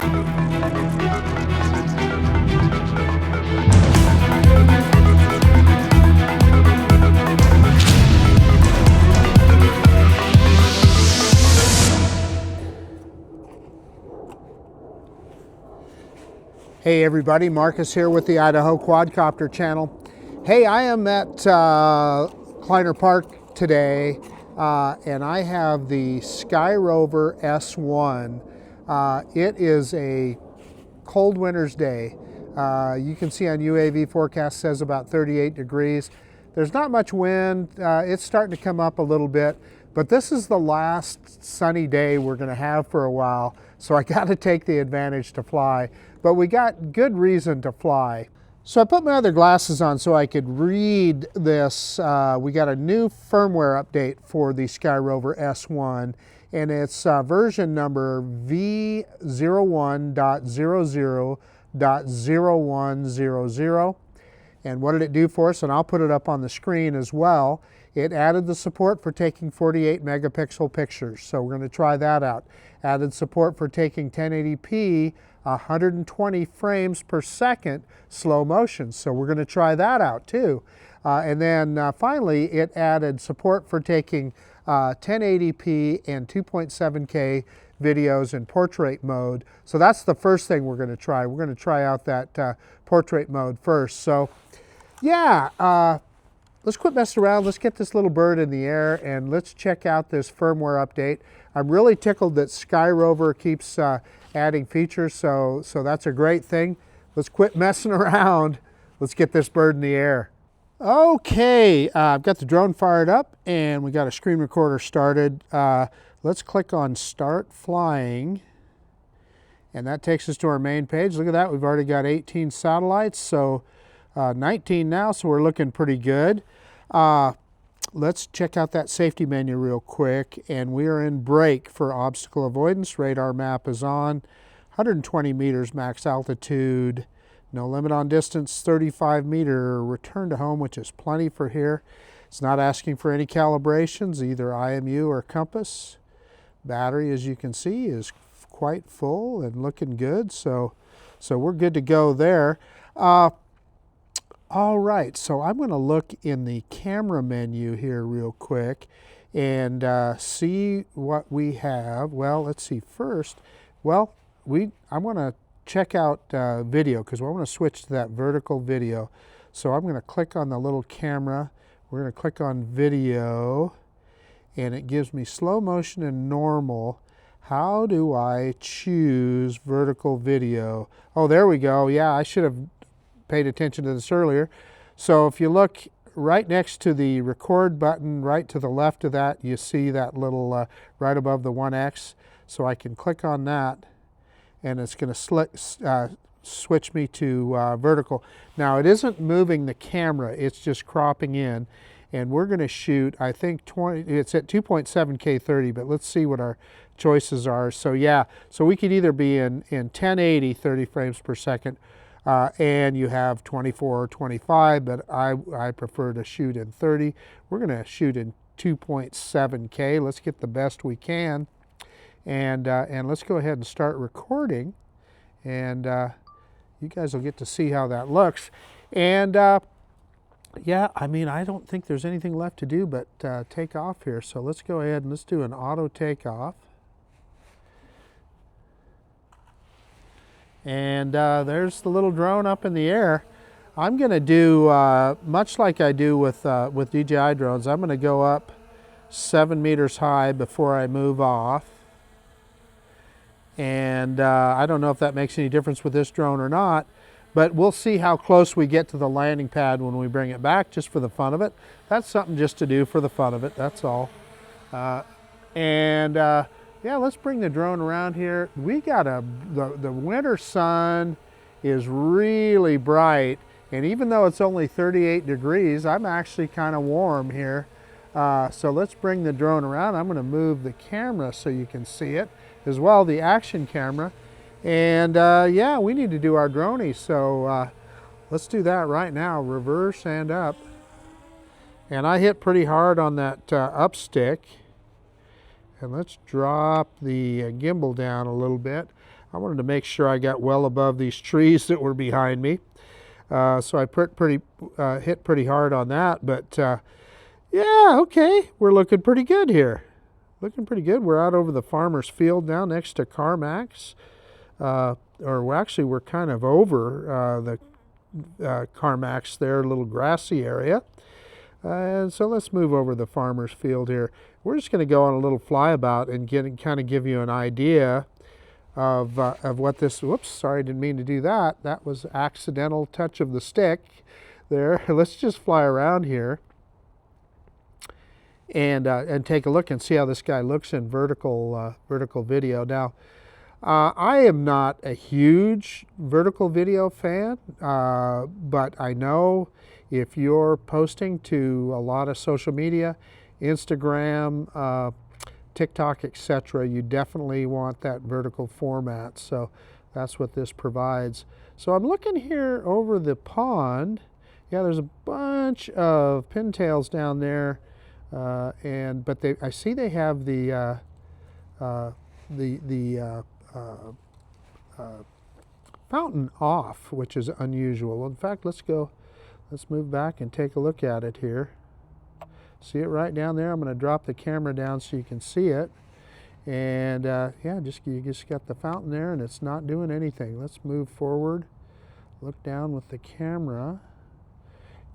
Hey everybody, Marcus here with the Idaho Quadcopter channel. Hey, I am at Kleiner Park today and I have the Skyrover S1. It is a cold winter's day. You can see on UAV forecast says about 38 degrees. There's not much wind. It's starting to come up a little bit, but this is the last sunny day we're going to have for a while, so I got to take the advantage to fly. But we got good reason to fly. So I put my other glasses on so I could read this. We got a new firmware update for the Skyrover S1, and it's version number V01.00.0100. And what did it do for us? And I'll put it up on the screen as well. It added the support for taking 48 megapixel pictures, so we're going to try that out. Added support for taking 1080p, 120 frames per second slow motion, so we're going to try that out too. And then finally, it added support for taking 1080p and 2.7K videos in portrait mode. So that's the first thing we're going to try. We're going to try out that portrait mode first. So yeah, let's quit messing around. Let's get this little bird in the air and let's check out this firmware update. I'm really tickled that Skyrover keeps adding features, so that's a great thing. Let's quit messing around. Let's get this bird in the air. Okay, I've got the drone fired up and we got a screen recorder started. Let's click on Start Flying, and that takes us to our main page. Look at that, we've already got 18 satellites, so 19 now, so we're looking pretty good. Let's check out that safety menu real quick, and we are in brake for obstacle avoidance. Radar map is on. 120 meters max altitude. No limit on distance, 35 meter return to home, which is plenty for here. It's not asking for any calibrations, either IMU or compass. Battery, as you can see, is quite full and looking good, so we're good to go there. All right, so I'm going to look in the camera menu here real quick and see what we have. Well, let's see first. Well, I want to check out video because I want to switch to that vertical video. So I'm going to click on the little camera. We're going to click on video, and it gives me slow motion and normal. How do I choose vertical video? Oh, there we go. Yeah, I should have paid attention to this earlier. So if you look right next to the record button, right to the left of that, you see that little right above the 1X. So I can click on that, and it's going to switch me to vertical. Now it isn't moving the camera, it's just cropping in, and we're going to shoot, I think it's at 2.7K 30, but let's see what our choices are. So yeah, so we could either be in 1080 30 frames per second, and you have 24 or 25, but I prefer to shoot in 30. We're going to shoot in 2.7K. Let's get the best we can, and let's go ahead and start recording, and you guys will get to see how that looks. And yeah, I mean, I don't think there's anything left to do but take off here. So let's go ahead and let's do an auto takeoff. And there's the little drone up in the air. I'm going to do much like I do with DJI drones. I'm going to go up 7 meters high before I move off. And I don't know if that makes any difference with this drone or not, but we'll see how close we get to the landing pad when we bring it back, just for the fun of it. That's something just to do for the fun of it, that's all. Yeah, let's bring the drone around here. We got the winter sun is really bright, and even though it's only 38 degrees, I'm actually kind of warm here. So let's bring the drone around. I'm going to move the camera so you can see it as well, the action camera. And yeah, we need to do our droney, so let's do that right now. Reverse and up. And I hit pretty hard on that up stick. And let's drop the gimbal down a little bit. I wanted to make sure I got well above these trees that were behind me. So I hit pretty hard on that, but yeah, okay, we're looking pretty good here. Looking pretty good. We're out over the farmer's field now next to CarMax. We're kind of over the CarMax there, a little grassy area. And so let's move over the farmer's field here. We're just going to go on a little flyabout and kind of give you an idea of what this, whoops, sorry, didn't mean to do that. That was accidental touch of the stick there. Let's just fly around here and take a look and see how this guy looks in vertical video. Now, I am not a huge vertical video fan, but I know if you're posting to a lot of social media, Instagram, TikTok, etc., you definitely want that vertical format. So that's what this provides. So I'm looking here over the pond. Yeah, there's a bunch of pintails down there, but I see they have the fountain off, which is unusual. In fact, let's move back and take a look at it here. See it right down there? I'm going to drop the camera down so you can see it. And yeah, you just got the fountain there and it's not doing anything. Let's move forward. Look down with the camera.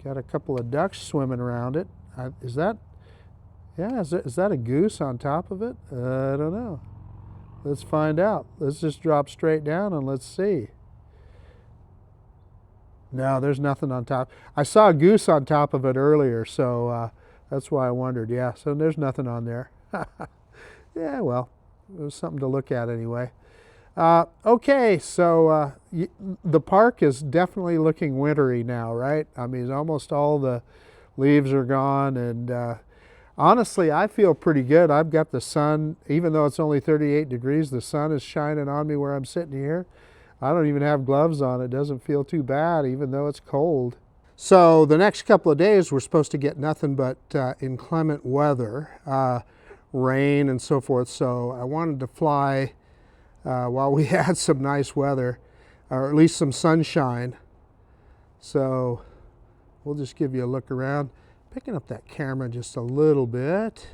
Got a couple of ducks swimming around it. Is that a goose on top of it? I don't know. Let's find out. Let's just drop straight down and let's see. No, there's nothing on top. I saw a goose on top of it earlier, so that's why I wondered. Yeah, so there's nothing on there. Yeah, well, it was something to look at anyway. Okay, so the park is definitely looking wintry now, right? I mean, almost all the leaves are gone, and honestly, I feel pretty good. I've got the sun, even though it's only 38 degrees, the sun is shining on me where I'm sitting here. I don't even have gloves on. It doesn't feel too bad, even though it's cold. So the next couple of days, we're supposed to get nothing but inclement weather, rain and so forth. So I wanted to fly while we had some nice weather, or at least some sunshine. So we'll just give you a look around. Picking up that camera just a little bit.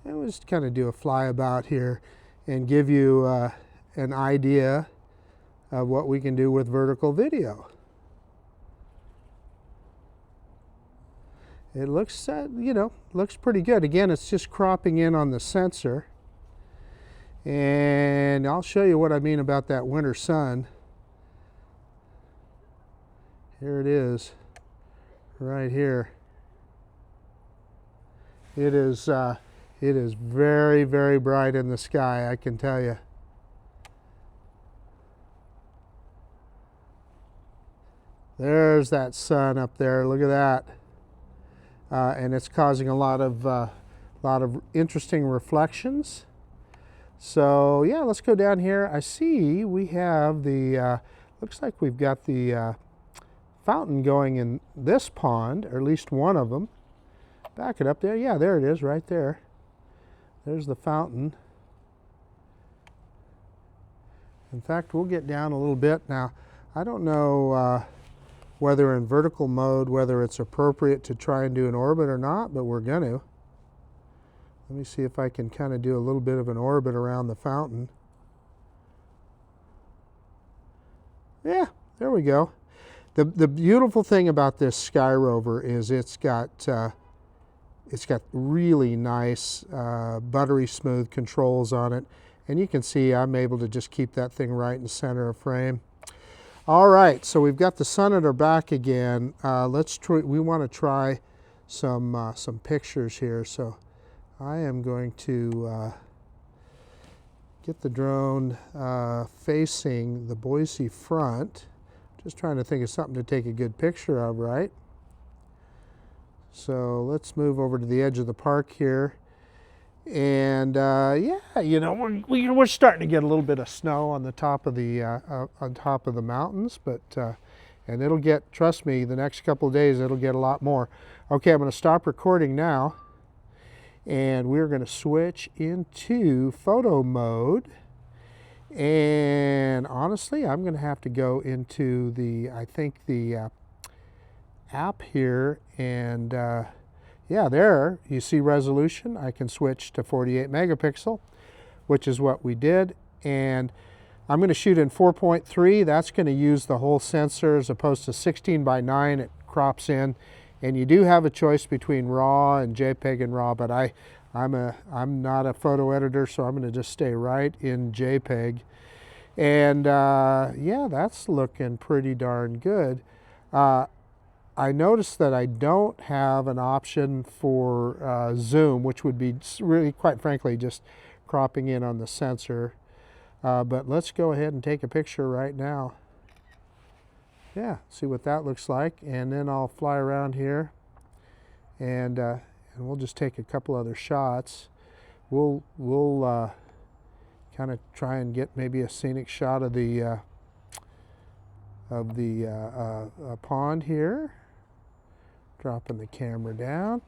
And we'll just kind of do a flyabout here and give you an idea of what we can do with vertical video. It looks, looks pretty good. Again, it's just cropping in on the sensor. And I'll show you what I mean about that winter sun. Here it is, right here. It is very, very bright in the sky, I can tell you. There's that sun up there. Look at that. And it's causing a lot of interesting reflections. So yeah, let's go down here. I see we have the, looks like we've got the fountain going in this pond, or at least one of them. Back it up there. Yeah, there it is right there. There's the fountain. In fact, we'll get down a little bit. Now, I don't know whether in vertical mode, whether it's appropriate to try and do an orbit or not, but we're going to. Let me see if I can kind of do a little bit of an orbit around the fountain. Yeah, there we go. The beautiful thing about this Skyrover is it's got really nice buttery smooth controls on it, and you can see I'm able to just keep that thing right in the center of frame. All right, so we've got the sun at our back again. We want to try some pictures here. So I am going to get the drone facing the Boise front. Just trying to think of something to take a good picture of, right? So let's move over to the edge of the park here. And yeah, we're starting to get a little bit of snow on the top of the mountains, but and it'll get, trust me, the next couple of days it'll get a lot more. Okay, I'm going to stop recording now, and we're going to switch into photo mode. And honestly, I'm going to have to go into the, I think the app here, and yeah, there you see resolution. I can switch to 48 megapixel, which is what we did. And I'm going to shoot in 4.3. That's going to use the whole sensor as opposed to 16:9. It crops in, and you do have a choice between RAW and JPEG and RAW, but I'm not a photo editor, so I'm going to just stay right in JPEG. And yeah, that's looking pretty darn good. I noticed that I don't have an option for zoom, which would be really, quite frankly, just cropping in on the sensor. But let's go ahead and take a picture right now. Yeah, see what that looks like. And then I'll fly around here, and we'll just take a couple other shots. We'll kind of try and get maybe a scenic shot of the pond here. Dropping the camera down,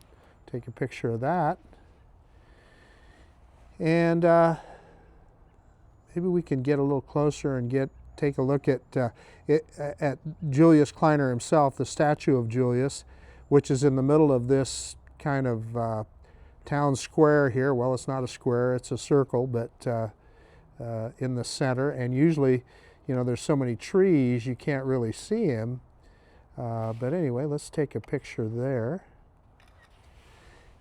take a picture of that, and maybe we can get a little closer and take a look at Julius Kleiner himself, the statue of Julius, which is in the middle of this kind of town square here. Well, it's not a square, it's a circle, but in the center. And usually, you know, there's so many trees you can't really see him. But anyway, let's take a picture there.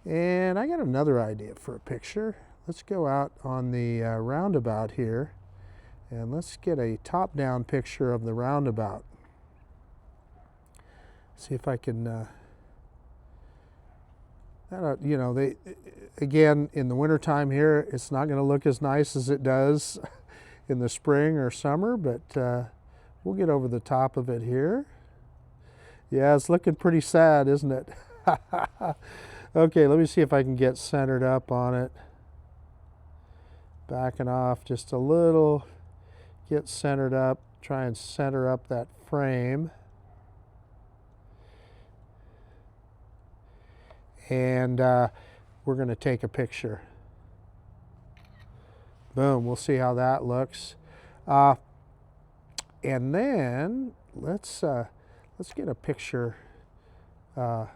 And I got another idea for a picture. Let's go out on the roundabout here, and let's get a top-down picture of the roundabout. See if I can, you know, again, in the wintertime here, it's not going to look as nice as it does in the spring or summer, but we'll get over the top of it here. Yeah, it's looking pretty sad, isn't it? Okay, let me see if I can get centered up on it. Backing off just a little, get centered up, try and center up that frame. And we're going to take a picture. Boom, we'll see how that looks. And then let's get a picture kind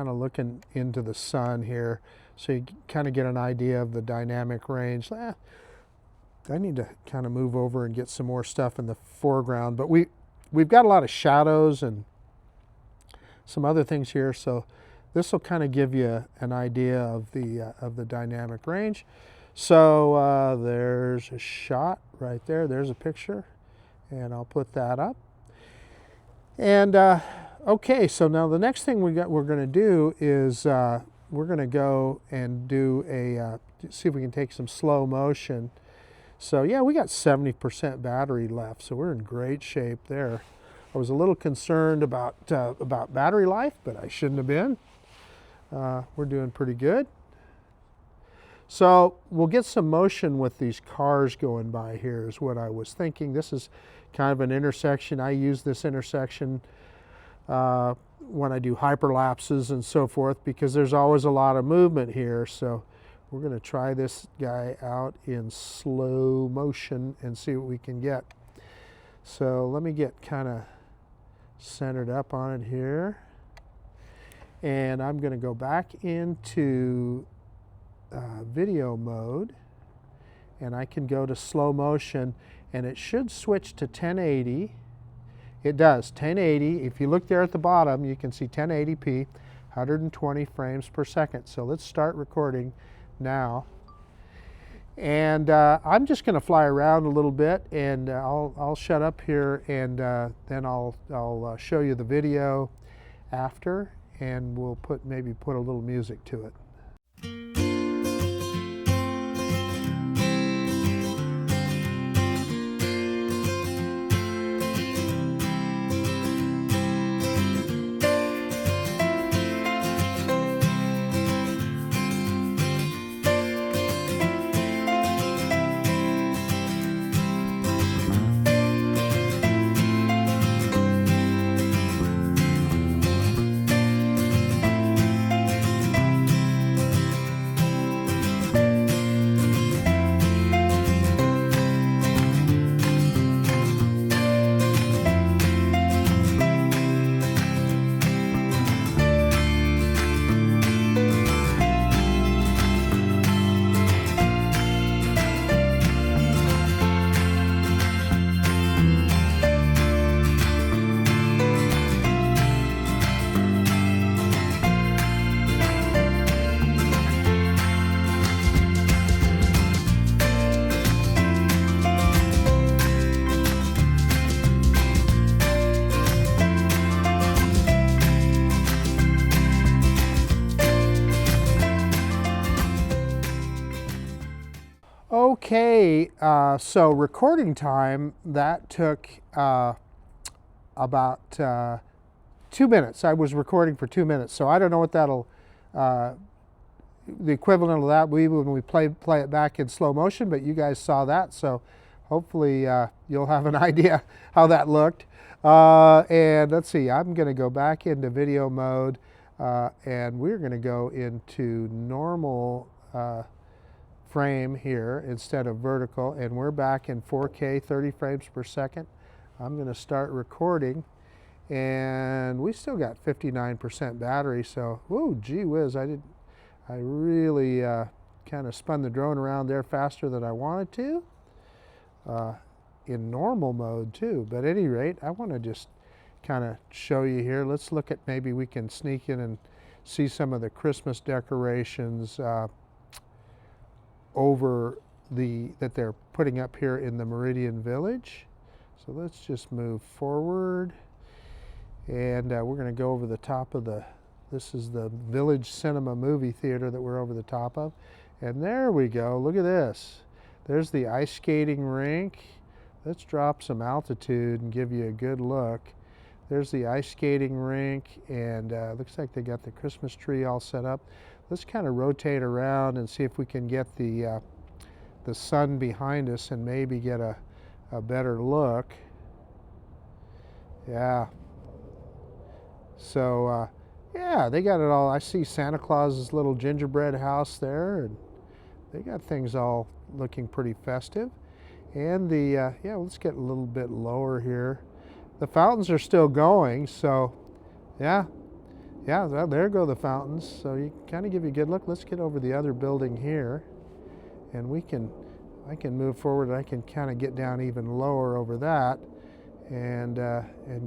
of looking into the sun here, so you kind of get an idea of the dynamic range. I need to kind of move over and get some more stuff in the foreground, but we've got a lot of shadows and some other things here, so this will kind of give you an idea of the dynamic range. So there's a shot right there. There's a picture, and I'll put that up. And okay, so now the next thing we're going to do is we're going to go and do see if we can take some slow motion. So yeah, we got 70% battery left, so we're in great shape there. I was a little concerned about battery life, but I shouldn't have been. We're doing pretty good. So we'll get some motion with these cars going by here is what I was thinking. This is kind of an intersection. I use this intersection when I do hyperlapses and so forth, because there's always a lot of movement here. So we're going to try this guy out in slow motion and see what we can get. So let me get kind of centered up on it here. And I'm going to go back into video mode, and I can go to slow motion, and it should switch to 1080. It does, 1080. If you look there at the bottom, you can see 1080p, 120 frames per second. So let's start recording now. And I'm just going to fly around a little bit, and I'll shut up here, and then I'll show you the video after, and we'll maybe put a little music to it. Okay, so recording time, that took about 2 minutes. I was recording for 2 minutes, so I don't know what that'll, the equivalent of that will be when we play it back in slow motion, but you guys saw that, so hopefully you'll have an idea how that looked. And let's see, I'm going to go back into video mode, and we're going to go into normal frame here instead of vertical, and we're back in 4K 30 frames per second. I'm going to start recording, and we still got 59% battery, so whoa, gee whiz, I really kind of spun the drone around there faster than I wanted to, in normal mode too. But at any rate, I want to just kind of show you here. Let's look at, maybe we can sneak in and see some of the Christmas decorations that they're putting up here in the Meridian Village. So let's just move forward, and we're going to go over the top of this is the Village Cinema movie theater that we're over the top of. And there we go, look at this. There's the ice skating rink. Let's drop some altitude and give you a good look. There's the ice skating rink, and looks like they got the Christmas tree all set up. Let's kind of rotate around and see if we can get the sun behind us and maybe get a better look. Yeah. So yeah, they got it all. I see Santa Claus's little gingerbread house there, and they got things all looking pretty festive. And the yeah, let's get a little bit lower here. The fountains are still going, so yeah, well, there go the fountains. So you kind of give you a good look. Let's get over the other building here, and I can move forward. I can kind of get down even lower over that, and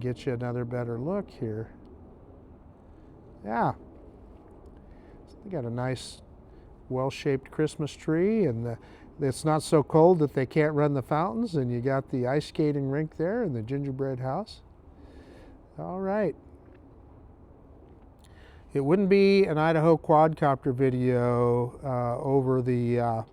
get you another better look here. Yeah, so they got a nice, well-shaped Christmas tree, and it's not so cold that they can't run the fountains, and you got the ice skating rink there and the gingerbread house. All right. It wouldn't be an Idaho quadcopter video over the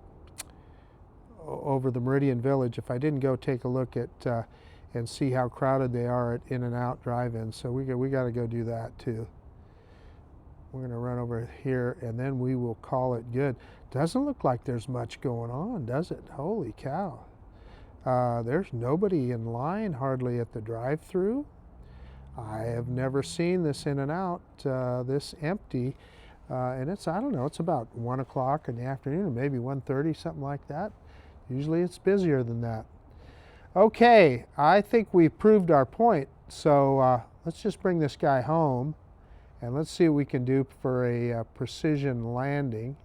Meridian Village if I didn't go take a look at and see how crowded they are at In-N-Out drive-in. So we got to go do that too. We're going to run over here, and then we will call it good. Doesn't look like there's much going on, does it? Holy cow. There's nobody in line hardly at the drive-through. I have never seen this In-N-Out this empty, and it's, I don't know, it's about 1 o'clock in the afternoon, or maybe 1:30, something like that. Usually it's busier than that. Okay, I think we proved our point, so let's just bring this guy home, and let's see what we can do for a precision landing.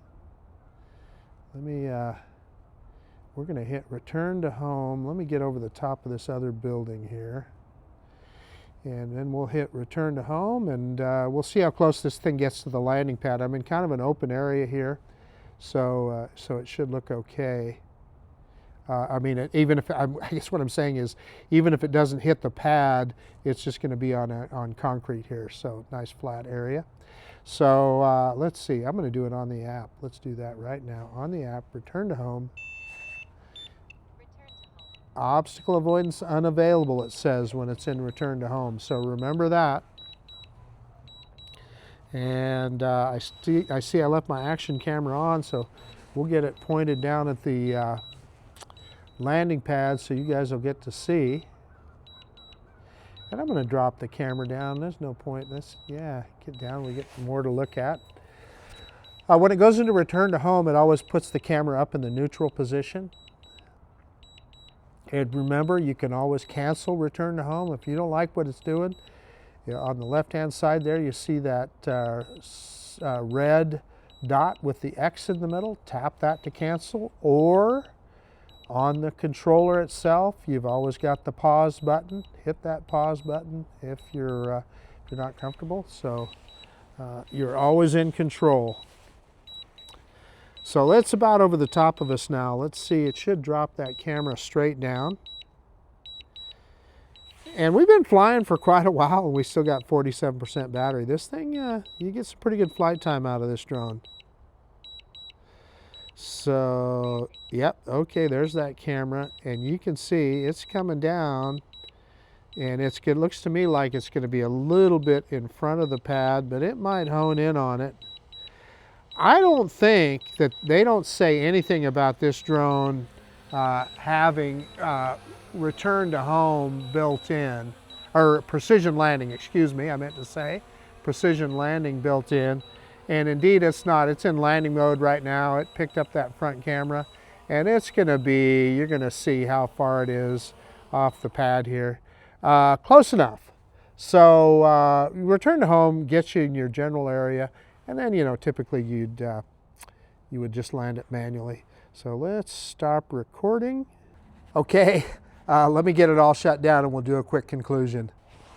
Let me, we're going to hit return to home. Let me get over the top of this other building here. And then we'll hit return to home, and we'll see how close this thing gets to the landing pad. I'm in kind of an open area here, so it should look okay. I mean, even if I guess what I'm saying is, even if it doesn't hit the pad, it's just going to be on concrete here. So nice flat area. So let's see. I'm going to do it on the app. Let's do that right now on the app. Return to home. Obstacle avoidance unavailable, it says when it's in return to home. So remember that. And I see I left my action camera on, so we'll get it pointed down at the landing pad so you guys will get to see. And I'm going to drop the camera down. There's no point. Yeah, get down. We get more to look at. When it goes into return to home, it always puts the camera up in the neutral position. And remember, you can always cancel return to home if you don't like what it's doing. You know, on the left-hand side there, you see that red dot with the X in the middle. Tap that to cancel. Or on the controller itself, you've always got the pause button. Hit that pause button if you're not comfortable. So you're always in control. So it's about over the top of us now. Let's see, it should drop that camera straight down. And we've been flying for quite a while, and we still got 47% battery. This thing, you get some pretty good flight time out of this drone. So, yep, okay, there's that camera, and you can see it's coming down, and it looks to me like it's going to be a little bit in front of the pad, but it might hone in on it. I don't think that they don't say anything about this drone having return to home built in, or precision landing, excuse me, I meant to say, precision landing built in. And indeed it's not. It's in landing mode right now. It picked up that front camera, and it's gonna be, you're gonna see how far it is off the pad here. Close enough. So return to home gets you in your general area, and then, you know, typically you would just land it manually. So let's stop recording. Okay, let me get it all shut down and we'll do a quick conclusion.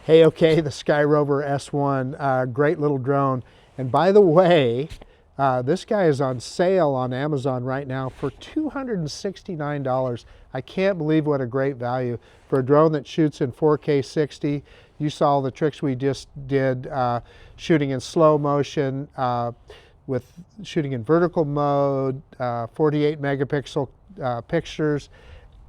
Hey, okay, the Skyrover S1, great little drone. And by the way, this guy is on sale on Amazon right now for $269. I can't believe what a great value for a drone that shoots in 4K 60. You saw the tricks we just did, shooting in slow motion, with shooting in vertical mode, 48 megapixel pictures.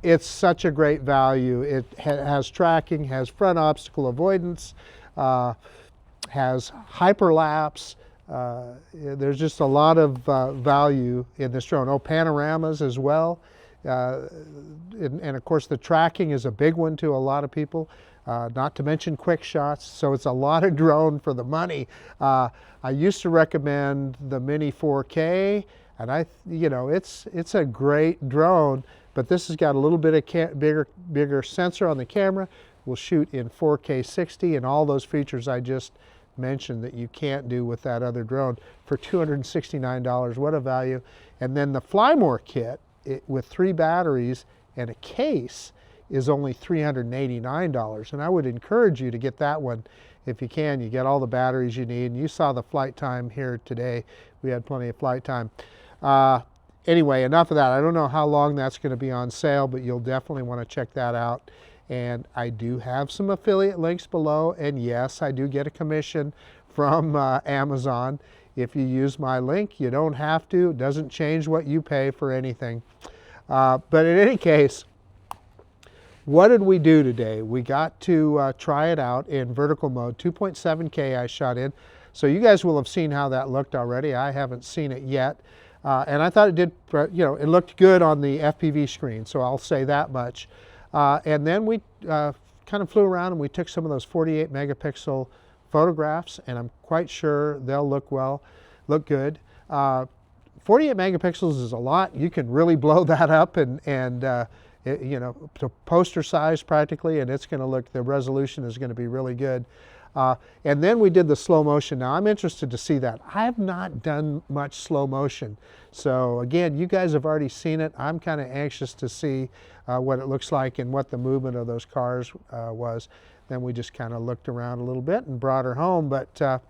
It's such a great value. It has tracking, has front obstacle avoidance, has hyperlapse. There's just a lot of value in this drone. Oh, panoramas as well. And of course the tracking is a big one to a lot of people, not to mention quick shots. So it's a lot of drone for the money. I used to recommend the Mini 4K, and you know, it's a great drone, but this has got a little bit of bigger sensor on the camera. Will shoot in 4K 60 and all those features I just mentioned that you can't do with that other drone for $269. What a value. And then the Fly More kit with 3 batteries and a case is only $389. And I would encourage you to get that one if you can. You get all the batteries you need. And you saw the flight time here today. We had plenty of flight time. Anyway, enough of that. I don't know how long that's going to be on sale, but you'll definitely want to check that out. And I do have some affiliate links below, and yes, I do get a commission from Amazon. If you use my link, you don't have to. It doesn't change what you pay for anything. But in any case, what did we do today? We got to try it out in vertical mode. 2.7K I shot in. So you guys will have seen how that looked already. I haven't seen it yet. And I thought it did, you know, it looked good on the FPV screen, so I'll say that much. And then we kind of flew around and we took some of those 48 megapixel photographs, and I'm quite sure they'll look good. 48 megapixels is a lot. You can really blow that up and you know, to poster size practically, and it's going to look, the resolution is going to be really good. And then we did the slow motion. Now I'm interested to see that. I have not done much slow motion. So again, you guys have already seen it. I'm kind of anxious to see what it looks like and what the movement of those cars was. Then we just kind of looked around a little bit and brought her home. But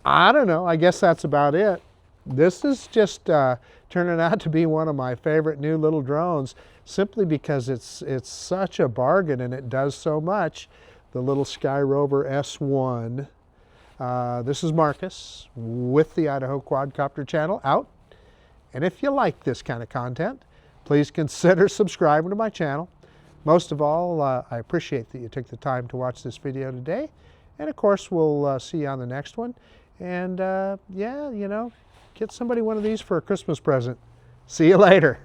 I don't know, I guess that's about it. This is just turning out to be one of my favorite new little drones, simply because it's such a bargain and it does so much. The little Skyrover S1. This is Marcus with the Idaho Quadcopter channel out. And if you like this kind of content, please consider subscribing to my channel. Most of all, I appreciate that you took the time to watch this video today. And of course, we'll see you on the next one. And yeah, you know, get somebody one of these for a Christmas present. See you later.